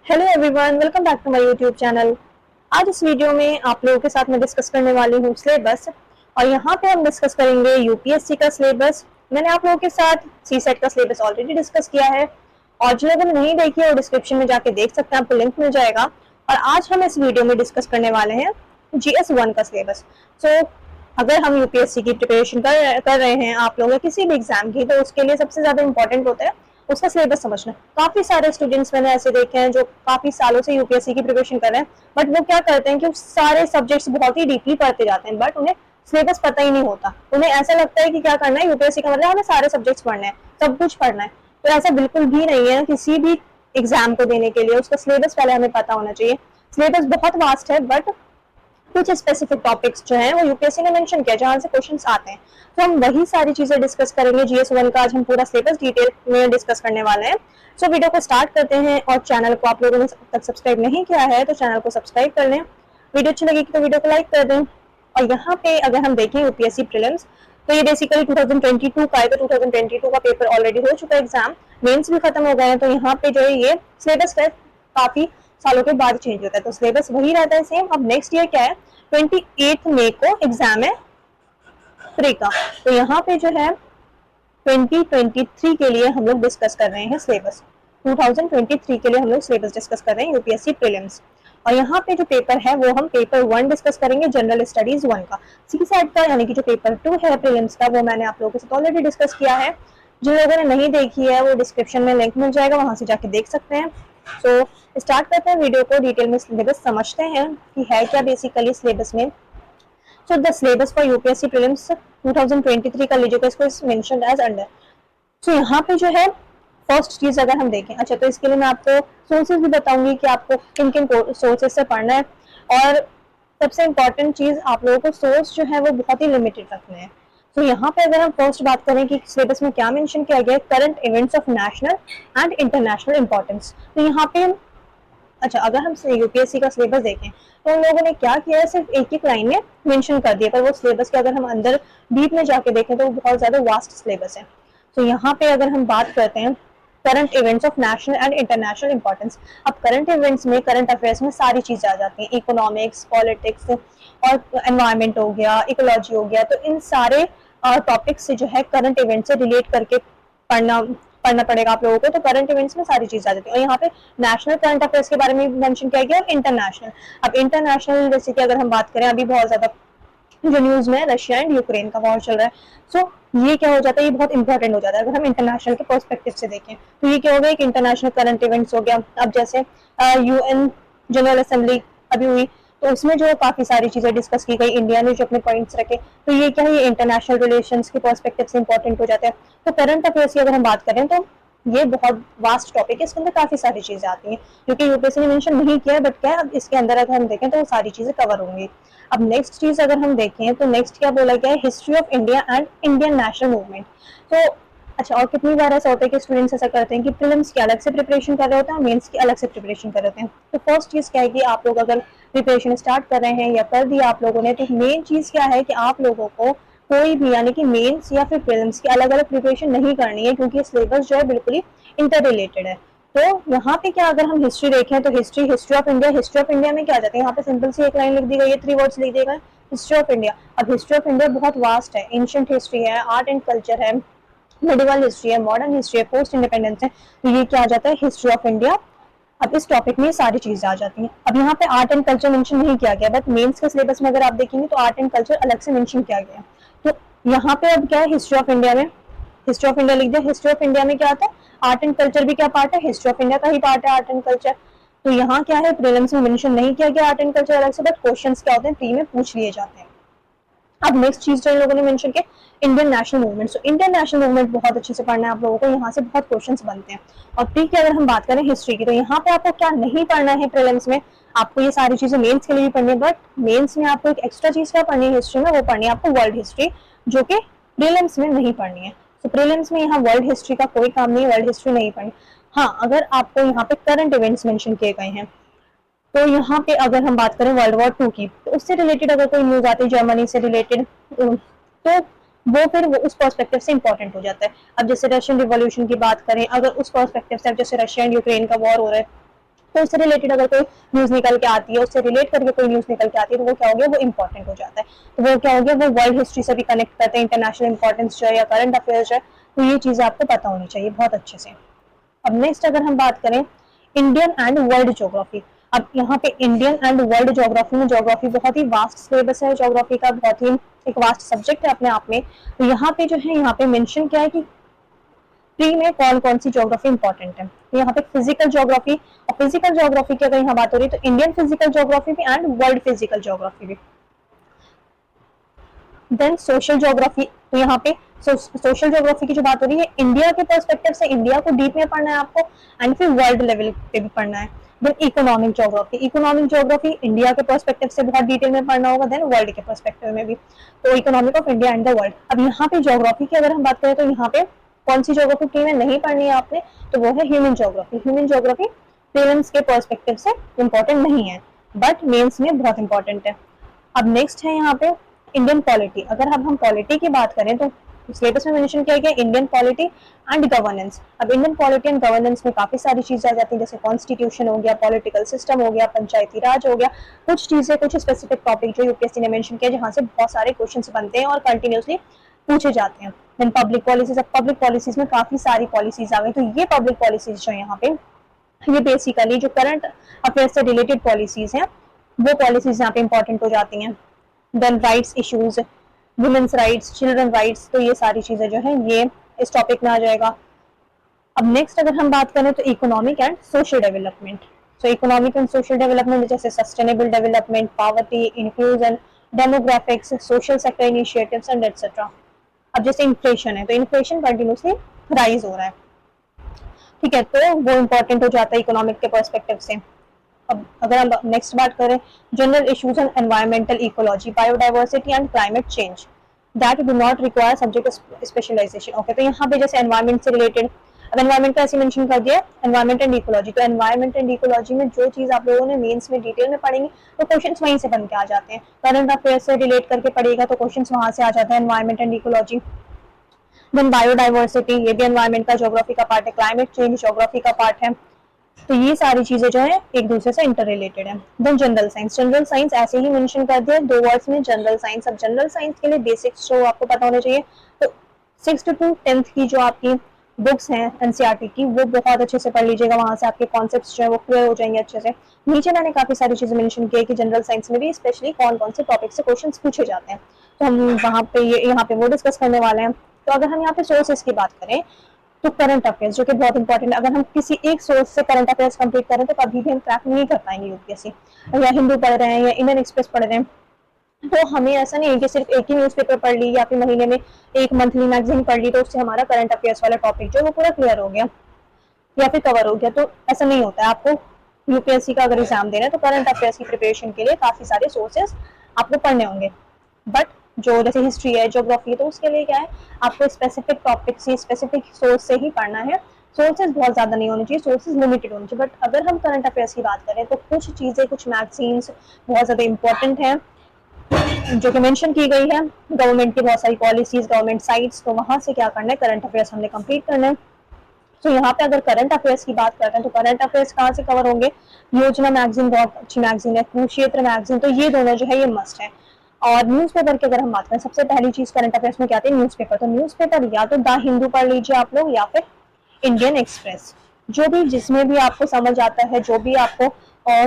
Hello everyone, welcome back to my YouTube channel. आज इस video में आप लोगों के साथ मैं डिस्कस करने वाली हूँ सिलेबस। और यहाँ पे हम डिस्कस करेंगे यूपीएससी का सिलेबस। मैंने आप लोगों के साथ सी सेट का सिलेबस ऑलरेडी डिस्कस किया है, और जिन लोगों ने नहीं देखी है वो डिस्क्रिप्शन में जाके देख सकते हैं, आपको लिंक मिल जाएगा। और आज हम इस वीडियो में डिस्कस करने वाले हैं GS1 का सिलेबस। सो अगर हम यूपीएससी की प्रिपरेशन कर रहे हैं आप लोग, या किसी भी एग्जाम की, तो उसके लिए सबसे ज्यादा इंपॉर्टेंट होता है उसका सिलेबस समझना। काफी सारे स्टूडेंट्स मैंने ऐसे देखे हैं जो काफी सालों से यूपीएससी की प्रिपरेशन कर रहे हैं, बट वो क्या करते हैं कि सारे सब्जेक्ट्स बहुत ही डीपली पढ़ते जाते हैं, बट उन्हें सिलेबस पता ही नहीं होता। उन्हें ऐसा लगता है कि क्या करना है, यूपीएससी का मतलब हमें सारे सब्जेक्ट्स पढ़ने हैं, सब कुछ पढ़ना है। तो ऐसा बिल्कुल भी नहीं है। किसी भी एग्जाम को देने के लिए उसका सिलेबस पहले हमें पता होना चाहिए। सिलेबस बहुत वास्ट है, बट कुछ स्पेसिफिक टॉपिक्स जो हैं वो यूपीएससी ने मेंशन किया जहां से क्वेश्चंस आते हैं। तो हम वही सारी चीजें डिस्कस करेंगे। GS1 का आज हम पूरा सिलेबस डिटेल में डिस्कस करने वाले हैं। सो वीडियो को स्टार्ट करते हैं, और चैनल को आप लोगों ने अब तक सब्सक्राइब नहीं किया है तो चैनल को सब्सक्राइब कर लें। वीडियो अच्छी लगेगी तो वीडियो को लाइक कर दें। और यहाँ पे अगर हम देखें यूपीएससी प्रीलिम्स, तो ये बेसिकली 2022 का है। तो 2022 का पेपर ऑलरेडी हो चुका है, एग्जाम मेंस भी खत्म हो गए हैं। तो यहाँ पे जो है ये सिलेबस काफी सालों के बाद चेंज होता है, तो सिलेबस वही रहता है सेम। अब नेक्स्ट ईयर क्या है, 28 मई को एग्जाम है प्री का। तो यहाँ पे जो है 2023 के लिए हम लोग डिस्कस कर रहे हैं सिलेबस। 2023 के लिए हम लोग सिलेबस डिस्कस कर रहे हैं यूपीएससी प्रीलिम्स। और यहाँ पे जो पेपर है वो हम पेपर 1 डिस्कस करेंगे, जनरल स्टडीज 1 का। सी साइड का यानी कि जो पेपर 2 है प्रीलिम्स का, वो मैंने आप लोगों के साथ ऑलरेडी डिस्कस किया है। जिन लोगों ने नहीं देखी है वो डिस्क्रिप्शन में लिंक मिल जाएगा, वहां से जाके देख सकते हैं। सो स्टार्ट करते हैं वीडियो को, डिटेल में सिलेबस समझते हैं कि है क्या बेसिकली सिलेबस में। So the syllabus for UPSC prelims 2023 का लीजिएगा, इसको इस मेंशन्ड एज अंडर। सो यहाँ पे जो है फर्स्ट चीज अगर हम देखें, अच्छा तो इसके लिए मैं आपको सोर्सेज भी बताऊंगी कि आपको किन किन सोर्सेज से पढ़ना है। और सबसे इम्पोर्टेंट चीज, आप लोगों को सोर्स जो है वो बहुत ही लिमिटेड रखने हैं। तो यहाँ पे अगर हम फर्स्ट बात करें कि सिलेबस में क्या मेंशन किया गया है, current events of national and international importance. तो यहाँ पे अच्छा अगर हम यूपीएससी का सिलेबस देखें तो उन लोगों ने क्या किया है, सिर्फ एक एक लाइन में मेंशन कर दिया, पर वो सिलेबस के अगर हम अंदर डीप में जाके देखें तो वो बहुत ज्यादा वास्ट सिलेबस है। तो यहाँ पे अगर हम बात करते हैं current events of national and international importance. अब करंट इवेंट्स में, करंट अफेयर्स में सारी चीजें आ जाती हैं, इकोनॉमिक्स, पॉलिटिक्स और एनवायरमेंट हो गया, इकोलॉजी हो गया। तो इन सारे टॉपिक्स से जो है करंट इवेंट से रिलेट करके पढ़ना पढ़ना पड़ेगा आप लोगों को। तो करंट इवेंट्स में सारी चीज आ जाती है। और यहाँ पे नेशनल करंट अफेयर्स के बारे में मेंशन किया गया, और इंटरनेशनल। अब इंटरनेशनल जैसे कि अगर हम बात करें, अभी बहुत ज्यादा जो न्यूज में रशिया एंड यूक्रेन का वॉर चल रहा है। सो ये क्या हो जाता है, ये बहुत इंपॉर्टेंट हो जाता है अगर हम इंटरनेशनल के पर्सपेक्टिव से देखें। तो ये क्या हो गया, एक इंटरनेशनल करंट इवेंट्स हो गया। अब जैसे यूएन जनरल असेंबली अभी हुई, तो उसमें जो काफी सारी चीजें डिस्कस की गई, इंडिया ने जो अपने पॉइंट्स रखे, तो ये क्या है, ये इंटरनेशनल रिलेशंस के पर्सपेक्टिव से इंपॉर्टेंट हो जाता है। तो करंट अफेयर्स की अगर हम बात करें तो ये बहुत वास्ट टॉपिक है, इसके अंदर काफी सारी चीजें आती हैं जो कि यूपीएससी ने मेंशन नहीं किया है, बट क्या है, अब इसके अंदर अगर हम देखें तो वो सारी चीजें कवर होंगी। अब नेक्स्ट चीज अगर हम देखें तो नेक्स्ट क्या बोला गया है, history of India and Indian national movement. तो अच्छा, और कितनी बार ऐसा होता है कि स्टूडेंट्स ऐसा करते हैं कि प्रीलिम्स की अलग से प्रिपरेशन कर रहे होते हैं, मेंस की अलग से प्रिपरेशन कर रहे होते हैं। तो फर्स्ट चीज क्या है कि आप लोग अगर प्रिपरेशन स्टार्ट कर रहे हैं या कर दिया आप लोगों ने, तो मेन चीज क्या है कि आप लोगों को कोई भी यानी कि मेंस या फिर प्रीलिम्स की अलग अलग प्रिपरेशन नहीं करनी है, क्योंकि सिलेबस जो है बिल्कुल ही इंटर रिलेटेड है। तो यहाँ पे क्या, अगर हम हिस्ट्री देखें तो history of India, history of India में क्या आ जाता है, यहाँ पे सिंपल सी एक लाइन लिख दी गई है, 3 वर्ड्स लिख दिए गए, हिस्ट्री ऑफ इंडिया। अब हिस्ट्री ऑफ इंडिया बहुत वास्ट है, एंशिएंट हिस्ट्री है, आर्ट एंड कल्चर है, मिडिवल हिस्ट्री है, मॉडर्न हिस्ट्री है, पोस्ट इंडिपेंडेंस है। तो ये क्या आ जाता है, हिस्ट्री ऑफ इंडिया। अब इस टॉपिक में सारी चीजें आ जाती हैं। अब यहाँ पे आर्ट एंड कल्चर मेंशन नहीं किया गया, बट मेंस के सिलेबस में अगर आप देखेंगे तो आर्ट एंड कल्चर अलग से मेंशन किया गया है। तो यहाँ पे अब क्या है, हिस्ट्री ऑफ इंडिया में हिस्ट्री ऑफ इंडिया लिख दिया। हिस्ट्री ऑफ इंडिया में क्या आता है, आर्ट एंड कल्चर भी क्या पार्ट है, हिस्ट्री ऑफ इंडिया का ही पार्ट है आर्ट एंड कल्चर। तो यहाँ क्या है, प्रीलिम्स में मेंशन नहीं किया गया आर्ट एंड कल्चर अलग से, बट क्वेश्चंस क्या होते हैं, प्री में पूछ लिए जाते हैं। अब नेक्स्ट चीज जो इन लोगों ने मेंशन किया, Indian national movement. So Indian national movement बहुत अच्छे से पढ़ना है आप लोगों को, यहाँ से बहुत क्वेश्चंस बनते हैं। और प्री की अगर हम बात करें हिस्ट्री की, तो यहाँ पे आपको क्या नहीं पढ़ना है प्रीलिम्स में, आपको ये सारी चीजें मेंस के लिए भी पढ़नी है, बट मेंस में आपको एक एक्स्ट्रा चीज क्या पढ़नी है हिस्ट्री में, वो पढ़नी है आपको वर्ल्ड हिस्ट्री, जो कि प्रीलिम्स में नहीं पढ़नी है। तो प्रीलिम्स में यहाँ वर्ल्ड हिस्ट्री का कोई काम नहीं, वर्ल्ड हिस्ट्री नहीं पढ़नी। हाँ, अगर आपको यहाँ पे करंट इवेंट्स मेंशन किए गए हैं, तो यहाँ पे अगर हम बात करें वर्ल्ड वॉर 2 की, तो उससे रिलेटेड अगर कोई न्यूज आती है जर्मनी से रिलेटेड, तो वो फिर वो उस पर्सपेक्टिव से इंपॉर्टेंट हो जाता है। अब जैसे रशियन रिवॉल्यूशन की बात करें, अगर उस पर्सपेक्टिव से, जैसे रशिया एंड यूक्रेन का वॉर हो रहा है, तो उससे रिलेटेड अगर कोई न्यूज निकल के आती है, उससे रिलेट करके कोई न्यूज निकल के आती है, तो वो क्या हो गया, वो इंपॉर्टेंट हो जाता है। तो वो क्या हो गया, वो वर्ल्ड हिस्ट्री से भी कनेक्ट करते हैं, इंटरनेशनल इंपॉर्टेंस जो है या करंट अफेयर्स है, तो ये चीजें आपको पता होनी चाहिए बहुत अच्छे से। अब नेक्स्ट अगर हम बात करें इंडियन एंड वर्ल्ड ज्योग्राफी। अब यहाँ पे इंडियन एंड वर्ल्ड ज्योग्राफी में, ज्योग्राफी बहुत ही वास्ट सिलेबस है, ज्योग्राफी का बहुत ही एक वास्ट सब्जेक्ट है अपने आप में। तो यहाँ पे जो है, यहाँ पे मेंशन क्या है कि प्री में कौन कौन सी ज्योग्राफी इंपॉर्टेंट है। तो यहाँ पे फिजिकल ज्योग्राफी, और फिजिकल ज्योग्राफी की अगर यहाँ बात हो रही है तो इंडियन फिजिकल ज्योग्राफी भी एंड वर्ल्ड फिजिकल ज्योग्राफी भी। देन सोशल ज्योग्राफी, तो यहाँ पे सोशल ज्योग्राफी की जो बात हो रही है, इंडिया के पर्सपेक्टिव से इंडिया को डीप में पढ़ना है आपको, एंड फिर वर्ल्ड लेवल पे भी पढ़ना है। Then economic geography, economic geography India के पर्सपेक्टिव से बहुत डिटेल में पढ़ना होगा, देन वर्ल्ड के पर्सपेक्टिव में भी। तो economic of India and the world. अब यहाँ पे ज्योग्राफी की अगर हम बात करें तो यहाँ पे कौन सी ज्योग्राफी प्री में नहीं पढ़नी है आपने, तो वो है human geography. Human geography prelims के पर्सपेक्टिव से इंपॉर्टेंट नहीं है, बट मेंस में बहुत इंपॉर्टेंट है। अब नेक्स्ट है यहाँ पे इंडियन पॉलिटी। अगर अब हम पॉलिटी की बात करें तो सिलेबस में मेंशन किया गया इंडियन पॉलिटी एंड गवर्नेंस। अब इंडियन पॉलिटी एंड गवर्नेंस में काफी सारी चीजें आ जाती हैं, जैसे कॉन्स्टिट्यूशन हो गया, पॉलिटिकल सिस्टम हो गया, पंचायती राज हो गया, कुछ चीजें, कुछ स्पेसिफिक टॉपिक जो यूपीएससी ने मेंशन किया, जहां से बहुत सारे क्वेश्चंस बनते हैं और कंटिन्यूसली पूछे जाते हैं। देन पब्लिक पॉलिसीज, अब पब्लिक पॉलिसीज में काफी सारी पॉलिसीज आ गई, तो ये पब्लिक पॉलिसीज जो यहाँ पे, ये बेसिकली जो करंट अफेयर से रिलेटेड पॉलिसीज हैं, वो पॉलिसीज यहाँ पे इंपॉर्टेंट हो जाती हैं। Then rights issues, women's rights, children rights, तो ये सारी चीजें जो है ये इस टॉपिक में आ जाएगा। अब नेक्स्ट अगर हम बात करें तो economic and social development. So economic and social development जैसे sustainable development, poverty, inclusion, demographics, social sector initiatives and etcetera. अब जैसे इन्फ्लेशन है, तो इन्फ्लेशन कंटिन्यूसली राइज हो रहा है, ठीक है, तो वो इंपॉर्टेंट हो जाता है इकोनॉमिक के पर्सपेक्टिव से। अब अगर हम नेक्स्ट बात करें general issues and environmental ecology, biodiversity and climate change that do not require subject specialisation. Okay, तो यहाँ पे जैसे एनवायरमेंट से रिलेटेड, अब एनवायरमेंट का ऐसे मेंशन कर दिया एनवायरमेंट एंड इकोलॉजी, तो एनवायरमेंट एंड इकोलॉजी में जो चीज आप लोगों ने मेंस में डिटेल में पढ़ेंगे तो क्वेश्चंस वहीं से बन के आ जाते हैं। करंट अफेयर से रिलेट करके पढ़ेगा तो क्वेश्चंस वहां से आ जाते हैं, environment and ecology. Then biodiversity, ये भी एनवायरमेंट का ज्योग्राफी का पार्ट है, क्लाइमेट चेंज ज्योग्राफी का पार्ट है। तो ये सारी चीजें जो है एक दूसरे से इंटर रिलेटेड है। Then general science, general science ऐसे ही मेंशन कर दिया 2 वर्ड्स में, जनरल साइंस। अब जनरल साइंस के लिए बेसिक्स जो आपको पता होने चाहिए, तो 6th to 10th की जो आपकी बुक्स हैं एनसीईआरटी की, वो बहुत अच्छे से पढ़ लीजिएगा, वहां से आपके कॉन्सेप्ट्स जो है वो क्लियर हो जाएंगे अच्छे से। नीचे मैंने काफी सारी चीजें मेंशन की है कि जनरल साइंस में भी स्पेशली कौन कौन से टॉपिक से क्वेश्चंस पूछे जाते हैं, तो हम वहां पे यहाँ पे वो डिस्कस करने वाले हैं। तो अगर हम यहाँ पे सोर्सेस की बात करें तो करंट अफेयर्स जो कि बहुत इंपॉर्टेंट है, अगर हम किसी एक सोर्स से करंट अफेयर्स कंप्लीट करें तो कभी भी हम क्रैक नहीं कर पाएंगे यूपीएससी। या हिंदू पढ़ रहे हैं या इंडियन एक्सप्रेस पढ़ रहे हैं, तो हमें ऐसा नहीं है कि सिर्फ एक ही न्यूज़पेपर पढ़ ली या फिर महीने में एक मंथली मैगजीन पढ़ ली तो उससे हमारा करंट अफेयर्स वाला टॉपिक जो है वो पूरा क्लियर हो गया या फिर कवर हो गया, तो ऐसा नहीं होता है। आपको यूपीएससी का अगर एग्जाम देना है तो करंट अफेयर्स की प्रिपरेशन के लिए काफी सारे सोर्सेज आपको पढ़ने होंगे, बट जो जैसे हिस्ट्री है, ज्योग्राफी है, तो उसके लिए क्या है, आपको स्पेसिफिक टॉपिक से, स्पेसिफिक सोर्स से ही पढ़ना है। सोर्सेज बहुत ज्यादा नहीं होने चाहिए, सोर्सेज लिमिटेड होने चाहिए। बट अगर हम करंट अफेयर्स की बात करें तो कुछ चीजें, कुछ मैगजीन्स बहुत ज्यादा इंपॉर्टेंट है जो कि मेंशन की गई है, गवर्नमेंट की बहुत सारी पॉलिसीज, गवर्नमेंट साइट्स, तो वहां से क्या करना है, करंट अफेयर्स हमने कंप्लीट करना है। तो यहाँ पे अगर करंट अफेयर्स की बात करते हैं तो करंट अफेयर्स कहाँ से कवर होंगे, योजना मैगजीन बहुत अच्छी मैगजीन है, कुरुक्षेत्र मैगजीन, तो ये दोनों जो है ये मस्ट है। और न्यूज़पेपर की अगर हम बात करें, सबसे पहली चीज करंट अफेयर्स में क्या आती है, न्यूज़पेपर। तो न्यूज़पेपर या तो द हिंदू पढ़ लीजिए आप लोग या फिर इंडियन एक्सप्रेस, जो भी जिसमें भी आपको समझ आता है, जो भी आपको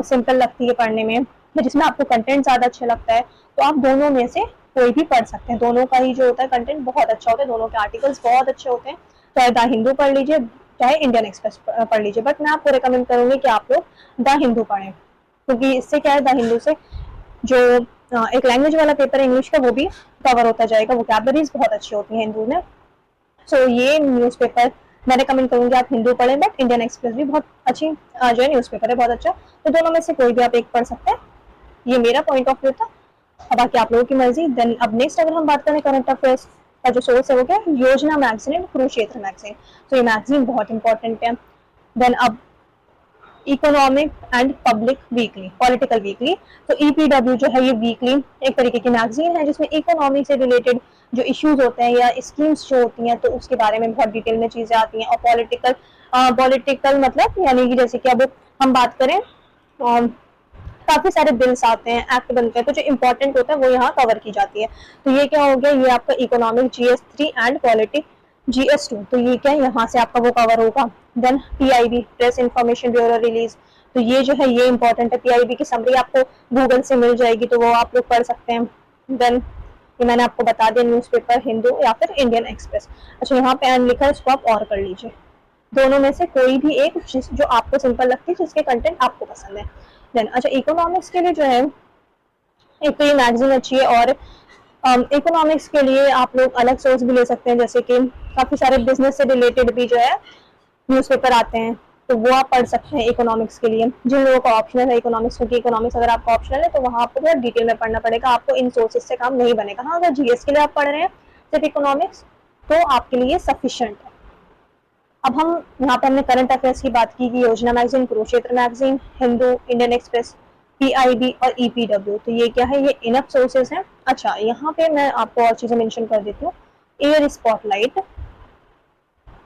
सिंपल लगती है पढ़ने में, जिसमें आपको कंटेंट ज्यादा अच्छा लगता है, तो आप दोनों में से कोई भी पढ़ सकते हैं। दोनों का ही जो होता है कंटेंट बहुत अच्छा होता है, दोनों के आर्टिकल्स बहुत अच्छे होते हैं। चाहे द हिंदू पढ़ लीजिए चाहे इंडियन एक्सप्रेस पढ़ लीजिए, बट मैं आपको रिकमेंड करूंगी कि आप लोग द हिंदू पढ़ें, क्योंकि इससे क्या है, द हिंदू से जो एक लैंग्वेज वाला पेपर है इंग्लिश का वो भी कवर होता जाएगा, वोकैबुलरीज बहुत अच्छी होती है हिंदू में। सो ये न्यूज़पेपर मैं रिकमेंड करूंगी आप हिंदू पढ़ें, बट इंडियन एक्सप्रेस भी बहुत अच्छी जो है न्यूज़पेपर है, बहुत अच्छा। तो दोनों में से कोई भी आप एक पढ़ सकते हैं, ये मेरा पॉइंट ऑफ व्यू था। अब बाकी आप लोगों की मर्जी। देन अब नेक्स्ट अगर हम बात करें करंट अफेयर्स का जो सोर्स है वो क्या, योजना मैगजीन एंड कुरुक्षेत्र मैगजीन, तो ये मैगजीन बहुत इंपॉर्टेंट है। देन अब economic and public weekly, political weekly, तो ईपीडब्ल्यू जो है ये वीकली एक तरीके की मैगजीन है जिसमें इकोनॉमी से रिलेटेड जो इश्यूज होते हैं या स्कीम्स जो होती हैं तो उसके बारे में बहुत डिटेल में चीजें आती हैं, और पॉलिटिकल पॉलिटिकल मतलब यानी कि जैसे कि अब हम बात करें, काफी सारे बिल्स आते हैं, एक्ट बनते हैं, तो जो इंपॉर्टेंट होता है वो यहाँ कवर की जाती है। तो ये क्या हो गया, ये आपका economic GS3 and politic GS2, तो ये क्या यहाँ से आपका वो कवर होगा। Then PIB, press information bureau release, तो ये जो है ये इंपॉर्टेंट है। PIB की समरी आपको गूगल से मिल जाएगी, तो वो आप लोग पढ़ सकते हैं। देन ये मैंने आपको बता दिया, न्यूज़पेपर हिंदू या फिर इंडियन एक्सप्रेस। अच्छा, यहाँ पे एन लिखा है, इसको आप और कर लीजिए, दोनों में से कोई भी एक जो आपको सिंपल लगती है, जिसके कंटेंट आपको पसंद है। देन अच्छा, इकोनॉमिक्स के लिए जो है, एक तो ये मैगजीन अच्छी है, और इकोनॉमिक्स के लिए आप लोग अलग सोर्स भी ले सकते हैं, जैसे कि काफ़ी सारे बिजनेस से रिलेटेड भी जो है न्यूज़पेपर आते हैं, तो वो आप पढ़ सकते हैं इकोनॉमिक्स के लिए। जिन लोगों का ऑप्शनल है इकोनॉमिक्स, क्योंकि इकोनॉमिक्स अगर आपका ऑप्शनल है तो वहाँ आपको थोड़ा डिटेल में पढ़ना पड़ेगा, आपको इन सोर्सेज से काम नहीं बनेगा। हाँ, अगर GS के लिए आप पढ़ रहे हैं सिर्फ इकोनॉमिक्स, तो आपके लिए सफिशियंट है। अब हम यहाँ पे हमने करंट अफेयर्स की बात की कि योजना magazine, Kurukshetra magazine, Hindu, Indian express, PIB और EPW, तो ये क्या है, ये इनफ सोर्सेज हैं। अच्छा, यहाँ पे मैं आपको और चीजें मेंशन कर देती हूँ। एयर स्पॉटलाइट,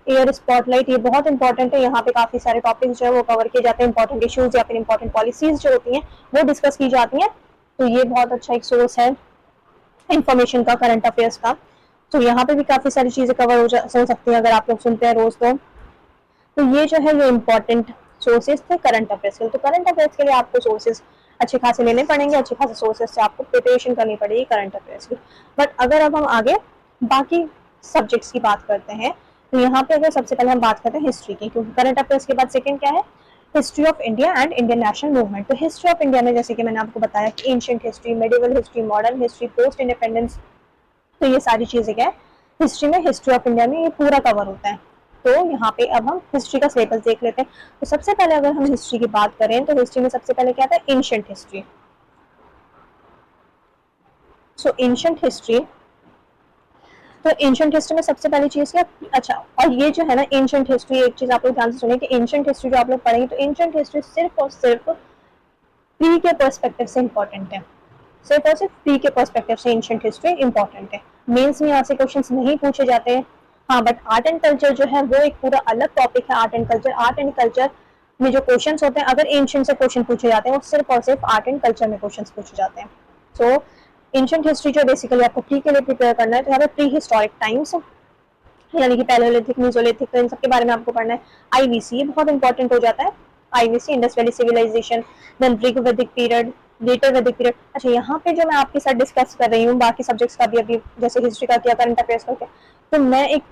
एयर स्पॉटलाइट ये बहुत इंपॉर्टेंट है। यहाँ पे काफी सारे टॉपिक्स जो है वो कवर किए जाते हैं, इंपॉर्टेंट इश्यूज या फिर इंपॉर्टेंट पॉलिसीज जो होती हैं वो डिस्कस की जाती हैं। तो ये बहुत अच्छा एक सोर्स है इंफॉर्मेशन का, करंट अफेयर्स का। तो यहाँ पे भी काफी सारी चीजें कवर हो सकती हैं अगर आप लोग सुनते हैं रोज। तो ये जो है ये इंपॉर्टेंट सोर्सेज थे करंट अफेयर्स के लिए। तो करंट अफेयर्स के लिए आपको सोर्सेज अच्छे खासे लेने पड़ेंगे, अच्छे खासे सोर्सेज से आपको प्रिपरेशन करनी पड़ेगी करंट अफेयर्स की। बट अगर अब हम आगे बाकी सब्जेक्ट्स की बात करते हैं, तो यहाँ पे अगर सबसे पहले हम बात करते हैं हिस्ट्री की, क्योंकि करंट अफेयर्स के बाद सेकंड क्या है, history of India and Indian national movement. तो हिस्ट्री ऑफ इंडिया में जैसे कि मैंने आपको बताया कि ancient history, medieval history, modern history, post independence, तो ये सारी चीजें क्या है हिस्ट्री में, हिस्ट्री ऑफ इंडिया में ये पूरा कवर होता है। तो यहाँ पे अब हम हिस्ट्री का सिलेबस देख लेते हैं। तो सबसे पहले अगर हम हिस्ट्री की बात करें तो हिस्ट्री में सबसे पहले क्या आता है, एंशिएंट हिस्ट्री। सो एंशिएंट हिस्ट्री, तो एंशिएंट हिस्ट्री में सबसे पहली चीज क्या, अच्छा, और ये जो है ना एंशिएंट हिस्ट्री, एक चीज आप लोग ध्यान से सुनिए कि एंशिएंट हिस्ट्री जो आप लोग पढ़ेंगे, तो एंशिएंट हिस्ट्री सिर्फ और सिर्फ प्री के पर्सपेक्टिव से इंपॉर्टेंट है, सिर्फ और सिर्फ प्री के पर्सपेक्टिव से एंशिएंट हिस्ट्री इंपॉर्टेंट है। मेंस में यहाँ से क्वेश्चंस नहीं पूछे जाते हैं। हाँ, बट आर्ट एंड कल्चर जो है वो एक पूरा अलग टॉपिक है। Art and culture, art and culture में जो क्वेश्चंस होते हैं, अगर एंशिएंट से क्वेश्चन पूछे जाते हैं, वो सिर्फ और सिर्फ आर्ट एंड कल्चर में क्वेश्चंस पूछे जाते हैं। सो एंशिएंट हिस्ट्री जो बेसिकली आपको प्री के लिए प्रिपेयर करना है, तो यहाँ पे प्री हिस्टोरिक टाइम्स यानी कि पैलेओलिथिक, मेसोलिथिक, तो इन सबके बारे में आपको पढ़ना है। IVC बहुत इंपॉर्टेंट हो जाता है, IVC Indus valley civilisation, then Rig Vedic period, letter वैदिक पीरियड। अच्छा, यहाँ पे जो मैं आपके साथ डिस्कस कर रही हूँ बाकी सब्जेक्ट्स का भी, अभी जैसे हिस्ट्री का किया, करंट अफेयर्स का किया, तो मैं एक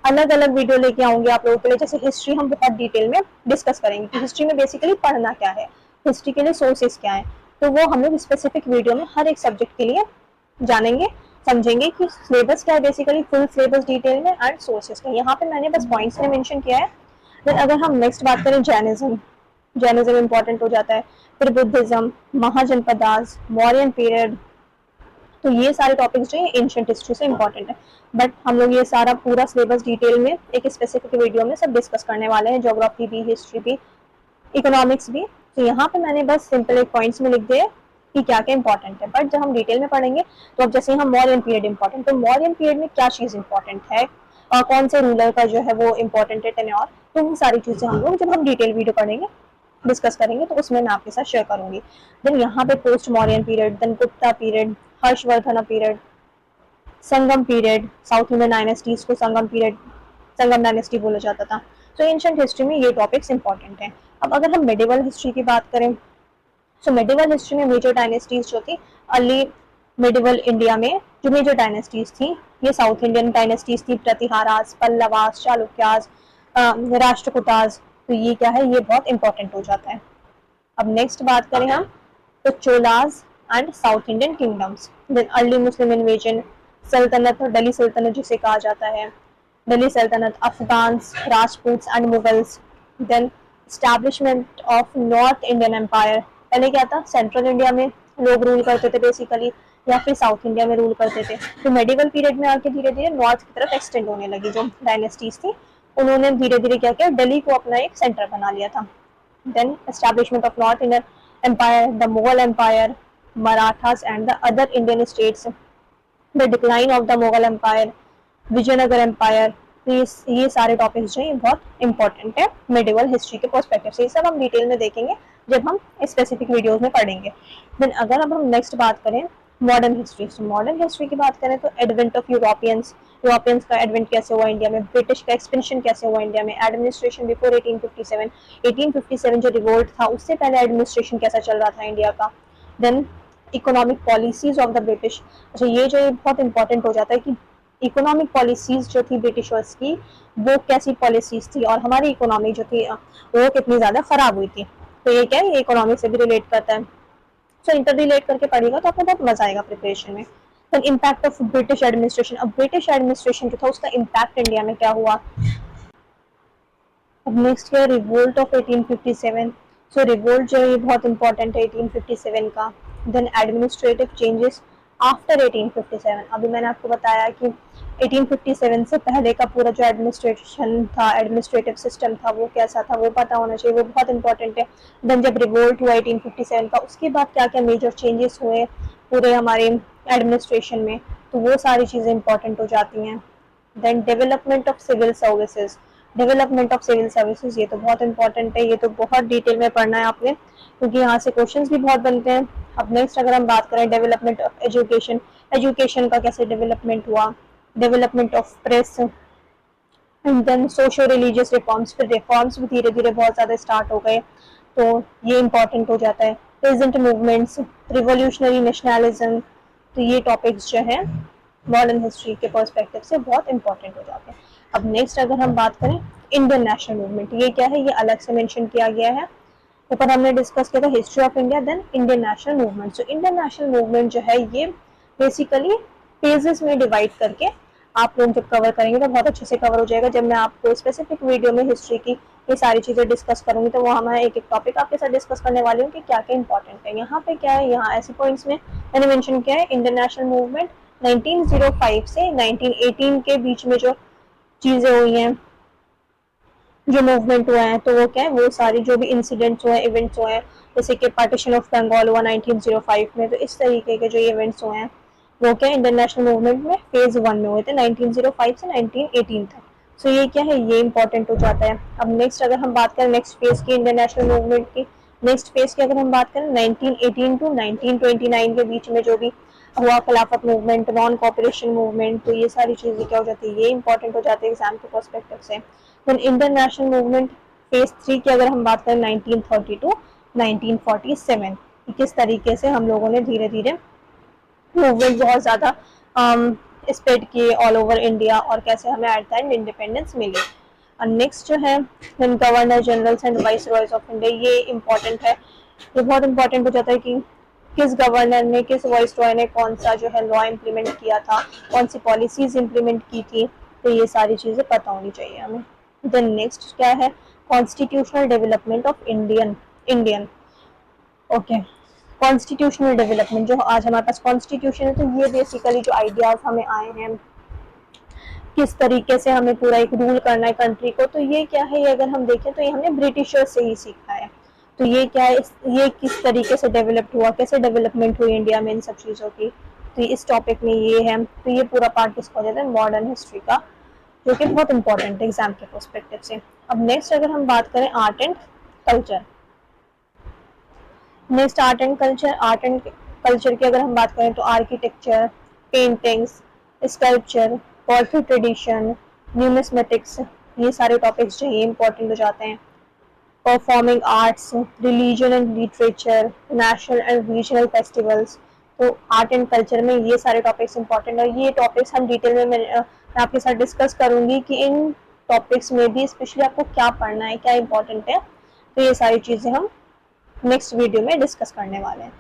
अलग अलग वीडियो लेके आऊंगी आप लोगों के लिए। जैसे हिस्ट्री हम बहुत डिटेल में डिस्कस करेंगे कि हिस्ट्री में बेसिकली पढ़ना क्या है, हिस्ट्री के लिए सोर्सेस क्या है, तो वो हम लोग स्पेसिफिक वीडियो में हर एक सब्जेक्ट के लिए जानेंगे, समझेंगे कि सिलेबस क्या है, बेसिकली फुल सिलेबस डिटेल में एंड सोर्सेस का। यहाँ पे मैंने बस पॉइंट्स में मेंशन किया है। फिर अगर हम नेक्स्ट बात करें जैनिज्म, जैनिज्म इंपॉर्टेंट हो जाता है। फिर बुद्धिज्म, महाजनपदास, मौर्यन पीरियड, तो ये सारे टॉपिक्स जो है एंशिएंट हिस्ट्री से इंपॉर्टेंट है। बट हम लोग ये सारा पूरा सिलेबस डिटेल में एक स्पेसिफिक वीडियो में सब डिस्कस करने वाले हैं, ज्योग्राफी भी, हिस्ट्री भी, इकोनॉमिक्स भी। तो यहाँ पे मैंने बस सिंपल एक पॉइंट्स में लिख दिए कि क्या क्या इंपॉर्टेंट है। बट जब हम डिटेल में पढ़ेंगे, तो अब जैसे हम मौर्यन पीरियड इंपॉर्टेंट, तो मौर्यन पीरियड में क्या चीज इंपॉर्टेंट है और कौन से रूलर का जो है वो इंपॉर्टेंट है टेन्योर, तो वो सारी चीजें हम लोग जब हम डिटेल वीडियो पढ़ेंगे, डिस्कस करेंगे, तो उसमें मैं आपके साथ शेयर करूंगी। देन यहाँ पे post Mauryan period, then Gupta period, Harshvardhan period, Sangam period, south Indian dynasties को संगम पीरियड, संगम डायनेस्टी बोला जाता था। तो एंशिएंट हिस्ट्री में ये टॉपिक्स इंपॉर्टेंट हैं। अब अगर हम मेडिवल हिस्ट्री की बात करें, तो मेडिवल हिस्ट्री में मेजर डायनेस्टीज जो थी अर्ली मेडिवल इंडिया में, जो मेजर डायनेस्टीज थी ये साउथ इंडियन डायनेस्टीज थी, प्रतिहारास, पल्लवास, चालुक्यास, राष्ट्रकूटास। तो ये क्या है, ये बहुत इंपॉर्टेंट हो जाता है। अब नेक्स्ट बात करें हम, तो Cholas and south Indian kingdoms, then early Muslim invasion, सल्तनत और दिल्ली सल्तनत जिसे कहा जाता है, Delhi Sultanate, Afghans, Rajputs and Mughals, then establishment of north Indian empire. पहले क्या था, सेंट्रल इंडिया में लोग रूल करते थे बेसिकली, या फिर साउथ इंडिया में रूल करते थे। तो मेडिवल पीरियड में आके धीरे धीरे नॉर्थ की तरफ एक्सटेंड होने लगी जो डायनेस्टीज थी, उन्होंने धीरे धीरे क्या किया, दिल्ली को अपना एक सेंटर बना लिया था। Then establishment of North Indian Empire, the Mughal Empire, Marathas and the other Indian states, the decline of the Mughal Empire, Vijayanagar Empire, तो ये सारे टॉपिक्स जो है ये बहुत इंपॉर्टेंट है मेडिवल हिस्ट्री के पर्सपेक्टिव से। ये सब हम डिटेल में देखेंगे जब हम स्पेसिफिक वीडियोस में पढ़ेंगे। देन अगर अब हम नेक्स्ट बात करें मॉडर्न हिस्ट्री, तो मॉडर्न हिस्ट्री की बात करें तो एडवेंट ऑफ यूरोपियंस का एडवेंट कैसे हुआ इंडिया में, ब्रिटिश का एक्सपेंशन कैसे हुआ इंडिया में, एडमिनिस्ट्रेशन बिफोर 1857, 1857 जो रिवोल्ट था उससे पहले एडमिनिस्ट्रेशन कैसा चल रहा था इंडिया का। Then economic policies of the British, अच्छा ये जो बहुत इंपॉर्टेंट हो जाता है कि इकोनॉमिक पॉलिसीज जो थी ब्रिटिशर्स की वो कैसी पॉलिसीज थी और हमारी इकोनॉमी जो थी वो कितनी ज्यादा खराब हुई थी। तो ये क्या है, ये इकोनॉमी से भी रिलेट करता है। सो इंटर रिलेट करके पढ़ेगा तो आपको बहुत मजा आएगा प्रिपरेशन में। तो इम्पैक्ट ऑफ ब्रिटिश एडमिनिस्ट्रेशन, अब ब्रिटिश एडमिनिस्ट्रेशन जो था उसका इम्पैक्ट इंडिया में क्या हुआ। अब next year revolt of 1857, so revolt जो है ये बहुत इंपॉर्टेंट है 1857 का। देन एडमिनिस्ट्रेटिव चेंजेस आफ्टर 1857, अभी मैंने आपको बताया कि 1857 से पहले का पूरा जो एडमिनिस्ट्रेशन था, एडमिनिस्ट्रेटिव सिस्टम था वो कैसा था वो पता होना चाहिए, वो बहुत इंपॉर्टेंट है। देन जब रिवोल्ट हुआ 1857 का उसके बाद क्या क्या मेजर चेंजेस हुए पूरे हमारे एडमिनिस्ट्रेशन में, तो वो सारी चीज़ें इंपॉर्टेंट हो जाती हैं। Then development of civil services, development of civil services ये तो बहुत इंपॉर्टेंट है, ये तो बहुत डिटेल में पढ़ना है आपने क्योंकि यहाँ से क्वेश्चंस भी बहुत बनते हैं। अब नेक्स्ट अगर हम बात करें डेवलपमेंट ऑफ एजुकेशन, एजुकेशन का कैसे डेवलपमेंट हुआ, development of press, and then socio religious reforms, फिर रिफॉर्म्स भी धीरे धीरे बहुत ज़्यादा स्टार्ट हो गए तो ये इंपॉर्टेंट हो जाता है। प्रेजेंट मूवमेंट्स, रिवोल्यूशनरी नेशनलिज्म, तो ये टॉपिक्स जो है मॉडर्न हिस्ट्री के पर्सपेक्टिव से बहुत इंपॉर्टेंट हो जाते हैं। अब नेक्स्ट अगर हम बात करें इंडियन नेशनल मूवमेंट, ये क्या है, ये अलग से मेंशन किया गया है, ऊपर हमने डिस्कस किया था history of India then Indian national movement. So Indian national movement जो है ये बेसिकली फेजेस में डिवाइड करके आप लोग जब कवर करेंगे तो बहुत अच्छे से कवर हो जाएगा। जब मैं आपको स्पेसिफिक वीडियो में हिस्ट्री की ये सारी चीज़ें डिस्कस करूंगी तो वहाँ मैं एक एक टॉपिक आपके साथ डिस्कस करने वाली हूँ कि क्या क्या इंपॉर्टेंट है। यहाँ पे क्या है, यहाँ ऐसे पॉइंट्स में मैंने मेंशन किया है इंडियन नेशनल मूवमेंट 1905 से 1918 के बीच में जो चीज़ें हुई हैं, जो मूवमेंट हुआ है, तो वो क्या है, वो सारी जो भी इंसिडेंट्स हुए, इवेंट्स हुए हैं, जैसे कि पार्टीशन ऑफ बंगाल हुआ 1905 में, तो इस तरीके के जो इवेंट्स हुए हैं वो क्या इंडियन नेशनल मूवमेंट में फेज 1 में हुए थे 1905 से 1918 तक। सो ये क्या है, ये इंपॉर्टेंट हो जाता है। अब नेक्स्ट अगर हम बात करें नेक्स्ट फेज की इंडियन नेशनल मूवमेंट की, नेक्स्ट फेज की अगर हम बात करें 1918 टू 1929 के बीच में जो भी हुआ, खिलाफत मूवमेंट, नॉन कॉपरेशन मूवमेंट, तो ये सारी चीज़ें क्या हो जाती है, ये इंपॉर्टेंट हो जाती है एग्जाम के पर्सपेक्टिव से। Then Indian national movement phase 3 की अगर हम बात करें 1930 टू 1947, किस तरीके से हम लोगों ने धीरे धीरे मूवमेंट बहुत ज़्यादा स्प्रेड किए ऑल ओवर इंडिया और कैसे हमें एट द एंड इंडिपेंडेंस मिली। और नेक्स्ट जो है governor generals and viceroys of India, ये इंपॉर्टेंट है, ये बहुत इंपॉर्टेंट हो जाता है कि किस गवर्नर ने, किस वाइस रॉय ने कौन सा जो है लॉ इम्प्लीमेंट किया था, कौन सी पॉलिसीज इम्प्लीमेंट की थी, तो ये सारी चीज़ें पता होनी चाहिए हमें। देन नेक्स्ट क्या है, constitutional development of Indian okay, constitutional development, जो आज हमारे पास कॉन्स्टिट्यूशन है, तो ये बेसिकली जो आइडियाज हमें आए हैं किस तरीके से हमें पूरा एक रूल करना है कंट्री को, तो ये क्या है, ये अगर हम देखें तो ये हमने ब्रिटिशर्स से ही सीखा है। तो ये क्या है, ये किस तरीके से डेवलप हुआ, कैसे डेवलपमेंट हुई इंडिया में इन सब चीज़ों की, तो इस टॉपिक में ये है। तो ये पूरा पार्ट किसका हो जाता है, मॉडर्न हिस्ट्री का, जो कि बहुत इंपॉर्टेंट है एग्जाम के पर्सपेक्टिव से। अब नेक्स्ट अगर हम बात करें art and culture, next art and culture की अगर हम बात करें तो architecture, paintings, sculpture, poetry tradition, numismatics, ये सारे टॉपिक्स जो ये इंपॉर्टेंट हो जाते हैं। Performing arts, religion and literature, national and regional festivals, तो आर्ट एंड कल्चर में ये सारे टॉपिक्स इंपॉर्टेंट है। ये टॉपिक्स हम डिटेल में मैं आपके साथ डिस्कस करूंगी कि इन टॉपिक्स में भी स्पेशली आपको क्या पढ़ना है, क्या इंपॉर्टेंट है, तो ये सारी चीज़ें हम नेक्स्ट वीडियो में डिस्कस करने वाले हैं।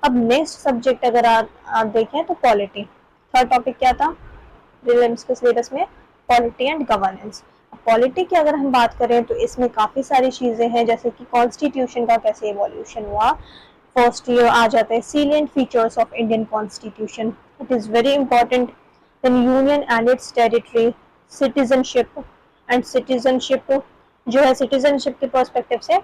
अब नेक्स्ट सब्जेक्ट अगर आप देखें तो पॉलिटी, थर्ड टॉपिक क्या था प्रीलिम्स के सिलेबस में, पॉलिटी एंड गवर्नेंस। पॉलिटी की अगर हम बात करें तो इसमें काफ़ी सारी चीज़ें हैं, जैसे कि कॉन्स्टिट्यूशन का कैसे इवोल्यूशन हुआ। फर्स्ट ये आ जाता है salient features of Indian constitution, it is very important. Then union and its territory, citizenship and citizenship जो है, सिटीजनशिप के पर्सपेक्टिव से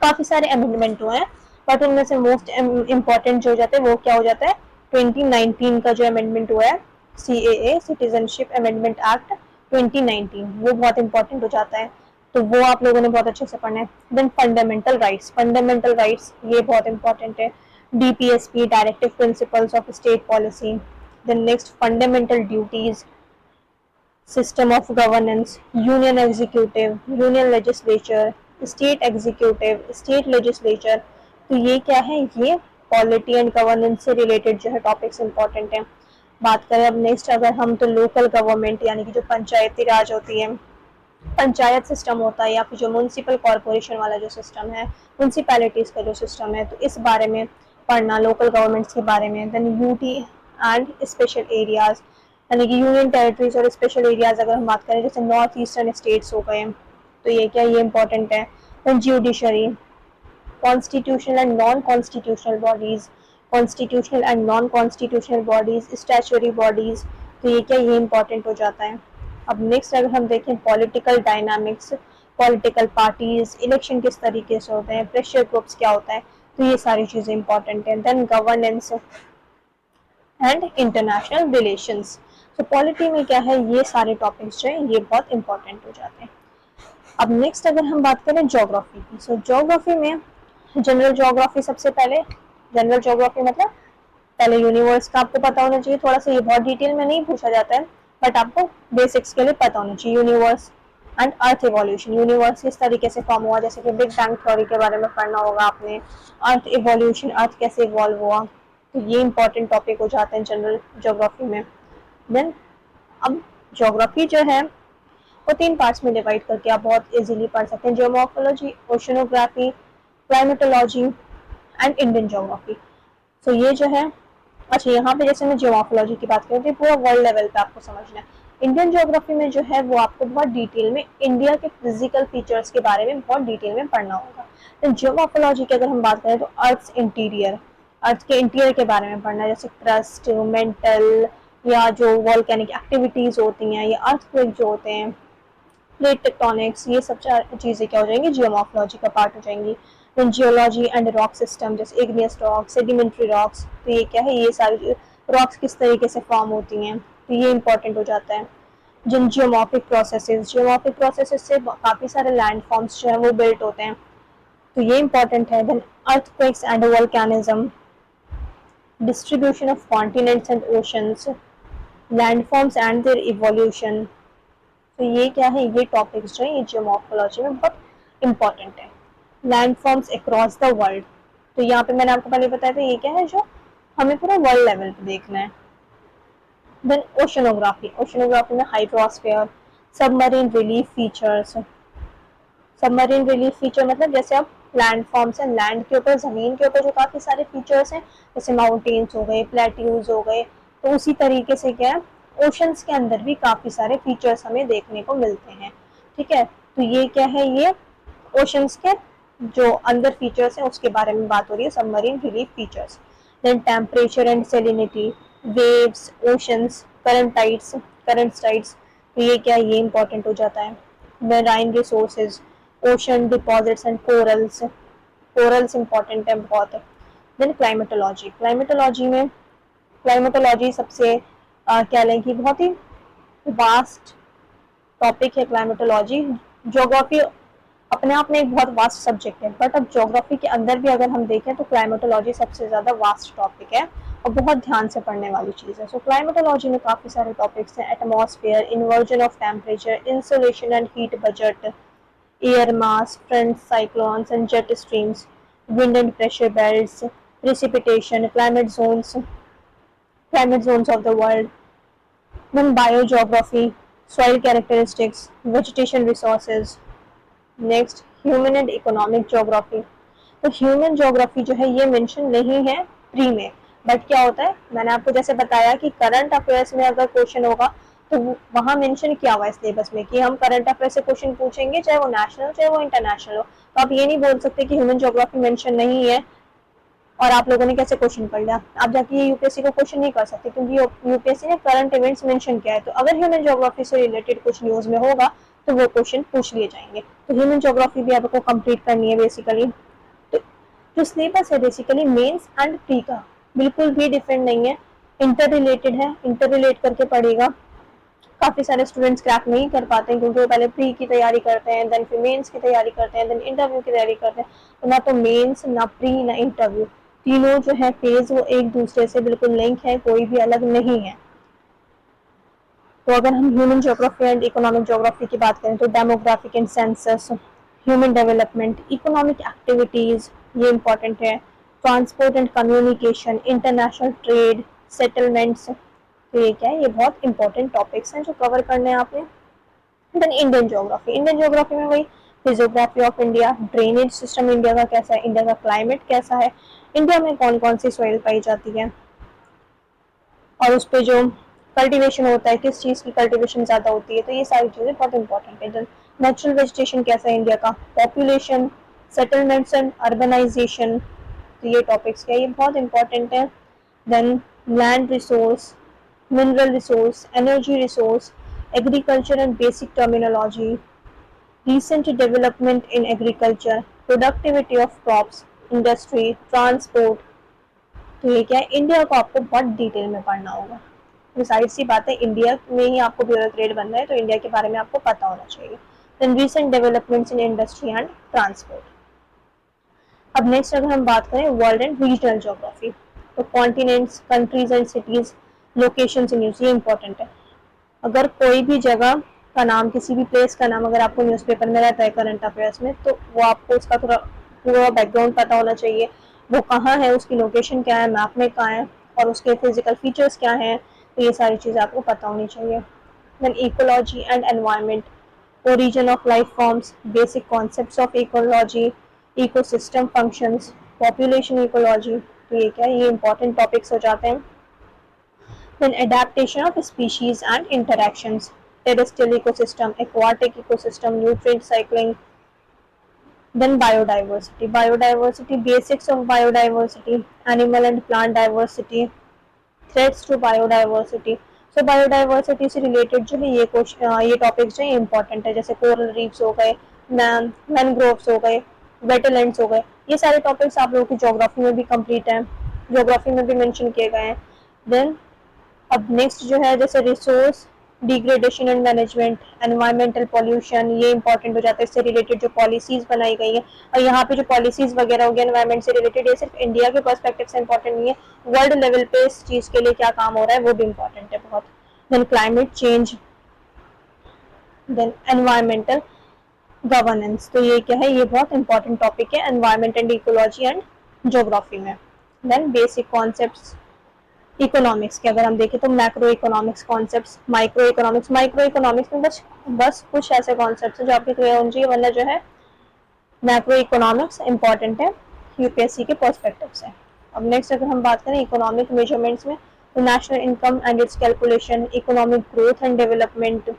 काफ़ी सारे अमेंडमेंट हुए हैं, बट उनमें से मोस्ट इम्पॉर्टेंट जो हो जाता है वो क्या हो जाता है, 2019 का जो अमेंडमेंट हुआ है CAA, सिटीजनशिप अमेंडमेंट एक्ट 2019, वो बहुत इंपॉर्टेंट हो जाता है, तो वो आप लोगों ने बहुत अच्छे से पढ़ना है। Then fundamental rights, fundamental rights ये बहुत इंपॉर्टेंट है। DPSP, directive principles of state policy. Then next fundamental duties, system of governance, union executive, union legislature, state executive, state legislature. तो ये क्या है, ये पॉलिटी एंड गवर्नेंस से रिलेटेड जो है टॉपिक्स इंपॉर्टेंट है। बात करें अब नेक्स्ट अगर हम, तो लोकल गवर्नमेंट यानी कि जो पंचायती राज होती है, पंचायत सिस्टम होता है, या फिर जो म्यूनसिपल कॉरपोरेशन वाला जो सिस्टम है, म्यूनसिपैलिटीज का जो सिस्टम है, तो इस बारे में पढ़ना, लोकल गवर्नमेंट्स के बारे में। Then UT and special areas, यानी कि यूनियन टेरिटरीज और स्पेशल एरियाज अगर हम बात करें, जैसे नॉर्थ ईस्टर्न स्टेट्स हो गए, तो ये क्या, ये इंपॉर्टेंट है। Then judiciary, constitutional and non constitutional bodies, constitutional and non constitutional bodies, statutory bodies, तो ये क्या, ये इंपॉर्टेंट हो जाता है। अब नेक्स्ट अगर हम देखें political dynamics, political parties, election किस तरीके से होते हैं, प्रेशर ग्रुप्स क्या होता है, तो ये सारी चीजें इंपॉर्टेंट हैं। Then governance and international relations, तो पॉलिटी में क्या है, ये सारे टॉपिक्स जो है ये बहुत इंपॉर्टेंट हो जाते हैं। अब नेक्स्ट अगर हम बात करें ज्योग्राफी की, सो ज्योग्राफी में जनरल ज्योग्राफी सबसे पहले, जनरल ज्योग्राफी मतलब पहले यूनिवर्स का आपको पता होना चाहिए थोड़ा सा, ये बहुत डिटेल में नहीं पूछा जाता है, बट आपको बेसिक्स के लिए पता होना चाहिए। Universe and earth evolution, universe किस तरीके से फॉर्म हुआ, जैसे कि बिग बैंग थ्योरी के बारे में पढ़ना होगा आपने। अर्थ इवोल्यूशन, अर्थ कैसे इवॉल्व हुआ, तो ये इंपॉर्टेंट टॉपिक हो जाते हैं जनरल ज्योग्राफी में। देन अब ज्योग्राफी जो है वो 3 पार्ट्स में डिवाइड करके आप बहुत इजीली पढ़ सकते हैं, geomorphology, oceanography, climatology and Indian geography. तो ये जो है, अच्छा यहाँ पे जैसे मैं जियोमॉर्फोलॉजी की बात करूँ तो पूरा वर्ल्ड लेवल पे आपको समझना है। इंडियन ज्योग्राफी में जो है वो आपको बहुत डिटेल में इंडिया के फिजिकल फीचर्स के बारे में बहुत डिटेल में पढ़ना होगा। तो जियोमॉर्फोलॉजी की अगर हम बात करें तो अर्थ इंटीरियर, अर्थ के इंटीरियर के बारे में पढ़ना है, जैसे क्रस्ट, मेंटल, या जो वॉल्केनिक एक्टिविटीज होती हैं, या अर्थक्वेक जो होते हैं, प्लेट टेक्टोनिक्स, ये सब चीज़ें क्या हो जाएंगी, जियोमॉर्फोलॉजी का पार्ट हो जाएंगी। Then geology and rock system, जैसे इग्नियस रॉक्स, सेडिमेंट्री रॉक्स, तो ये क्या है, ये सारी रॉक्स किस तरीके से फॉर्म होती हैं, तो ये इंपॉर्टेंट हो जाता है। जिन जियोमॉर्फिक प्रोसेसेस, जियोमॉर्फिक प्रोसेसेस से काफ़ी सारे लैंड फॉर्म्स जो है वो बिल्ट होते हैं, तो ये इंपॉर्टेंट है। Then earthquakes and volcanism, distribution of continents and oceans, landforms and their evolution, तो ये क्या है, ये टॉपिक्स जो है ये जियोमॉर्फोलॉजी में बहुत इंपॉर्टेंट है। लैंडफॉर्म्स अक्रॉस द वर्ल्ड, तो यहाँ पे मैंने आपको पहले बताया था, ये क्या है जो हमें पूरा वर्ल्ड लेवल पे देखना है। देन ओशनोग्राफी, ओशनोग्राफी में hydrosphere, submarine relief features, submarine relief feature मतलब जैसे आप लैंडफॉर्म्स हैं, लैंड के ऊपर, जमीन के ऊपर जो काफी सारे फीचर्स हैं, जैसे माउंटेन्स हो गए, प्लेट्यूज हो गए, तो उसी तरीके से क्या है, ओशंस के अंदर भी काफी सारे फीचर्स हमें देखने को मिलते हैं। ठीक है, तो ये क्या है, ये ओशंस के जो अंदर फीचर्स हैं उसके बारे में बात हो रही है, submarine relief features. Then temperature and salinity, waves, oceans, current tides, current tides, तो ये क्या है, ये इंपॉर्टेंट हो जाता है। Marine resources, ocean deposits and corals, corals important है बहुत। देन क्लाइमेटोलॉजी, क्लाइमेटोलॉजी में, क्लाइमेटोलॉजी सबसे क्या लें कि बहुत ही वास्ट टॉपिक है क्लाइमेटोलॉजी। ज्योग्राफी अपने आप में एक बहुत वास्ट सब्जेक्ट है, बट अब ज्योग्राफी के अंदर भी अगर हम देखें तो क्लाइमेटोलॉजी सबसे ज़्यादा वास्ट टॉपिक है और बहुत ध्यान से पढ़ने वाली चीज़ है। सो क्लाइमेटोलॉजी में काफ़ी सारे टॉपिक्स हैं, atmosphere, inversion of temperature, insulation and heat budget, air mass, front cyclones and jet streams, wind and pressure belts, precipitation, climate zones of the world, then biogeography, soil characteristics, vegetation resources, next human and economic geography। तो human geography जो है ये mention नहीं है pre में, but क्या होता है, मैंने आपको जैसे बताया कि करंट अफेयर्स में अगर क्वेश्चन होगा तो वहां मेंशन किया हुआ है सिलेबस में कि हम करंट अफेयर से क्वेश्चन पूछेंगे, चाहे वो नेशनल चाहे वो इंटरनेशनल हो। तो आप ये नहीं बोल सकते कि ह्यूमन ज्योग्राफी मेंशन नहीं है और आप लोगों ने कैसे क्वेश्चन पढ़ लिया, आप जाके ये यूपीएससी को क्वेश्चन नहीं कर सकते, क्योंकि यूपीएससी ने करंट इवेंट्स मेंशन किया है। तो अगर ह्यूमन ज्योग्राफी से रिलेटेड कुछ न्यूज में होगा तो वो क्वेश्चन पूछ लिए जाएंगे। तो ह्यूमन ज्योग्राफी भी आपको कंप्लीट करनी है बेसिकली। तो जो सिलेबस है बेसिकली मेंस एंड प्री का बिल्कुल भी डिफरेंट नहीं है, इंटर रिलेटेड है, इंटर रिलेट करके पढ़ेगा। काफ़ी सारे स्टूडेंट्स क्रैक नहीं कर पाते हैं क्योंकि वो पहले प्री की तैयारी करते हैं, देन फिर मेंस की तैयारी करते हैं, देन इंटरव्यू की तैयारी करते हैं। तो ना तो मेंस, ना प्री, ना इंटरव्यू, तीनों जो है फेज वो एक दूसरे से बिल्कुल लिंक है, कोई भी अलग नहीं है। तो अगर हम human geography and economic geography की बात करें तो demographic and census, human development, economic activities, ये इंपॉर्टेंट है। Transport and communication, international trade, settlements, तो ये क्या है, ये बहुत इंपॉर्टेंट टॉपिक्स हैं जो कवर करने हैं आपने। Then Indian geography, Indian geography में वही physiography of India, drainage system India का कैसा है, इंडिया का क्लाइमेट कैसा है, इंडिया में कौन कौन सी सॉइल पाई जाती है, और उस पर जो कल्टीवेशन होता है, किस चीज़ की कल्टीवेशन ज़्यादा होती है, तो ये सारी चीज़ें बहुत इंपॉर्टेंट है। देन नेचुरल वेजिटेशन कैसा है इंडिया का, पॉपुलेशन, सेटलमेंट्स एंड अर्बनाइजेशन, तो ये टॉपिक्स क्या है, ये बहुत इंपॉर्टेंट है। Then land resource, mineral resource, energy resource, agriculture and basic terminology, recent development in agriculture, productivity of crops, industry, transport, तो ये क्या है, इंडिया को आपको बहुत डिटेल में पढ़ना होगा। तो सारी सी बातें, इंडिया में ही आपको ब्यूरोक्रेट बनना है तो इंडिया के बारे में आपको पता होना चाहिए। Then recent developments in industry and transport. अब नेक्स्ट अगर हम बात करें वर्ल्ड एंड रीजनल ज्योग्राफी, तो continents, countries and cities, locations in news, ये इंपॉर्टेंट है। अगर कोई भी जगह का नाम, किसी भी प्लेस का नाम अगर आपको न्यूज़पेपर में रहता है करंट अफेयर्स में, तो वो आपको उसका थोड़ा पूरा बैकग्राउंड पता होना चाहिए, वो कहाँ है, उसकी लोकेशन क्या है, मैप में कहाँ है, और उसके फिजिकल फीचर्स क्या हैं, तो ये सारी चीज़ें आपको पता होनी चाहिए। Then ecology and environment, origin of life forms, basic concepts of ecology, ecosystem functions, population ecology, तो ये क्या है, ये important topics हो जाते हैं। Then adaptation of species and interactions, terrestrial ecosystem, aquatic ecosystem, nutrient cycling. Then biodiversity, basics of biodiversity, animal and plant diversity, threats to biodiversity. So biodiversity से related जो है ये टॉपिक्स जो है इंपॉर्टेंट है, जैसे कोरल रीफ्स हो गए, मैनग्रोव्स हो गए, वेटलैंड्स हो गए, ये सारे टॉपिक्स आप लोगों की ज्योग्राफी में भी कंप्लीट है, ज्योग्राफी में भी मेंशन किए गए हैं। देन अब नेक्स्ट जो है जैसे resource degradation and management, environmental pollution, ये इंपॉर्टेंट हो जाता है, इससे रिलेटेड जो पॉलिसीज बनाई गई है। और यहाँ पे जो पॉलिसीज वगैरह हो गया एनवायरमेंट से रिलेटेड, ये सिर्फ इंडिया के पर्सपेक्टिव से इंपॉर्टेंट नहीं है, वर्ल्ड लेवल पे इस चीज़ के लिए क्या काम हो रहा है वो भी इंपॉर्टेंट है बहुत। Then climate change, then environmental governance, तो ये क्या है, ये बहुत इंपॉर्टेंट टॉपिक है environment and ecology and geography में। देन बेसिक कॉन्सेप्ट्स इकोनॉमिक्स के अगर हम देखें तो macro economics concepts, micro economics में बस कुछ ऐसे कॉन्सेप्ट्स हैं जो आपके क्लियर होने चाहिए, वरना जो है मैक्रो इकोनॉमिक्स इंपॉर्टेंट है यूपीएससी के पर्सपेक्टिव से। अब नेक्स्ट अगर हम बात करें इकोनॉमिक मेजरमेंट्स में, तो national income and it's calculation, economic growth and development,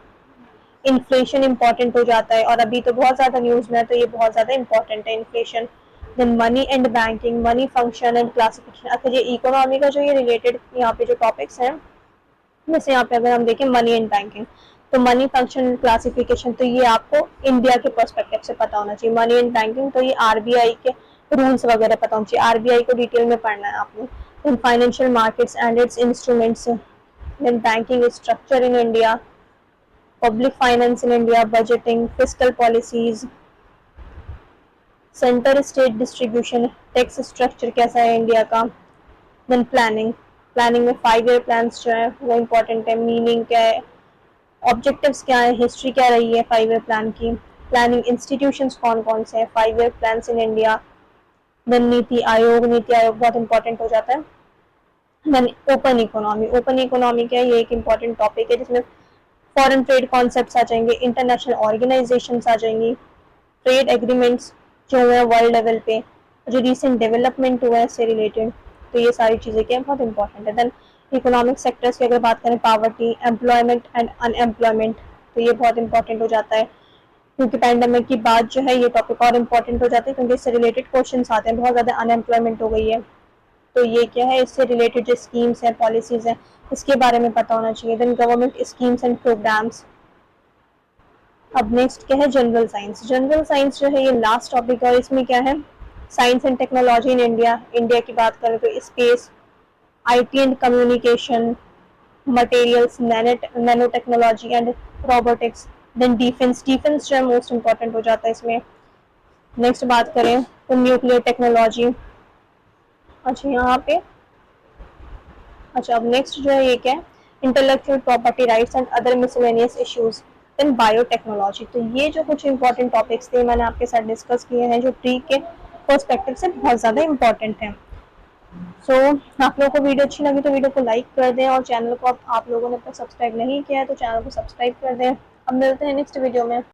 inflation important हो जाता है, और अभी तो बहुत ज़्यादा न्यूज़ में है तो ये बहुत ज़्यादा इंपॉर्टेंट है inflation. Then money and banking, money function and classification. अच्छा, ये इकोनॉमी का जो ये रिलेटेड यहाँ पे जो टॉपिक्स हैं, जैसे यहाँ पे अगर हम देखें मनी एंड बैंकिंग, तो मनी फंक्शन एंड क्लासिफिकेशन, तो ये आपको इंडिया के पर्सपेक्टिव से पता होना चाहिए। मनी एंड बैंकिंग, तो ये आरबीआई के रूल्स वगैरह पता होना चाहिए, आरबीआई को डिटेल में पढ़ना है आपने। Then financial markets and its instruments, then banking structure in India, public finance in India, budgeting, fiscal policies, centre state distribution, tax structure कैसा है इंडिया का। देन प्लानिंग में 5 ईयर प्लान्स जो है वो इम्पोर्टेंट है, मीनिंग क्या है, ऑब्जेक्टिव्स क्या है, हिस्ट्री क्या रही है 5 ईयर प्लान की, प्लानिंग इंस्टीट्यूशंस कौन कौन से हैं, 5 year plans in India. Then NITI Aayog बहुत इंपॉर्टेंट हो जाता है। देन ओपन इकोनॉमी क्या है, ये एक इंपॉर्टेंट टॉपिक है जिसमें फॉरेन ट्रेड कॉन्सेप्ट्स आ जाएंगे, इंटरनेशनल ऑर्गेनाइजेशंस आ जाएंगी, ट्रेड एग्रीमेंट्स जो हुए हैं वर्ल्ड लेवल पे, जो रिसेंट डेवलपमेंट हुआ है इससे रिलेटेड, तो ये सारी चीज़ें क्या बहुत इंपॉर्टेंट है। देन इकोनॉमिक सेक्टर्स की अगर बात करें, पावर्टी, एम्प्लॉयमेंट एंड अनएम्प्लॉयमेंट, तो ये बहुत इंपॉर्टेंट हो जाता है क्योंकि पैंडेमिक की बाद जो है ये टॉपिक और इम्पोर्टेंट हो जाते हैं क्योंकि इससे रिलेटेड क्वेश्चंस आते हैं, बहुत ज़्यादा अनएम्प्लॉयमेंट हो गई है, तो ये क्या है, इससे रिलेटेड जो स्कीम्स हैं, पॉलिसीज़ हैं, इसके बारे में पता होना चाहिए। Then government schemes and programmes. अब नेक्स्ट क्या है, जनरल साइंस जो है ये लास्ट टॉपिक है, और इसमें क्या है, science and technology in India की बात करें तो space, IT and communication, materials, nano technology and robotics, then defence, defence जो है मोस्ट इम्पॉर्टेंट हो जाता है इसमें। नेक्स्ट बात करें तो न्यूक्लियर टेक्नोलॉजी। अच्छा यहाँ पे, अच्छा अब नेक्स्ट जो है ये क्या है, intellectual property rights and other miscellaneous issues, then biotechnology. तो ये जो कुछ इंपॉर्टेंट टॉपिक्स थे मैंने आपके साथ डिस्कस किए हैं जो प्री के पर्सपेक्टिव से बहुत ज़्यादा इंपॉर्टेंट हैं। सो आप लोगों को वीडियो अच्छी लगी तो वीडियो को लाइक कर दें, और चैनल को आप लोगों ने अब तक सब्सक्राइब नहीं किया है तो चैनल को सब्सक्राइब कर दें। अब मिलते हैं नेक्स्ट वीडियो में।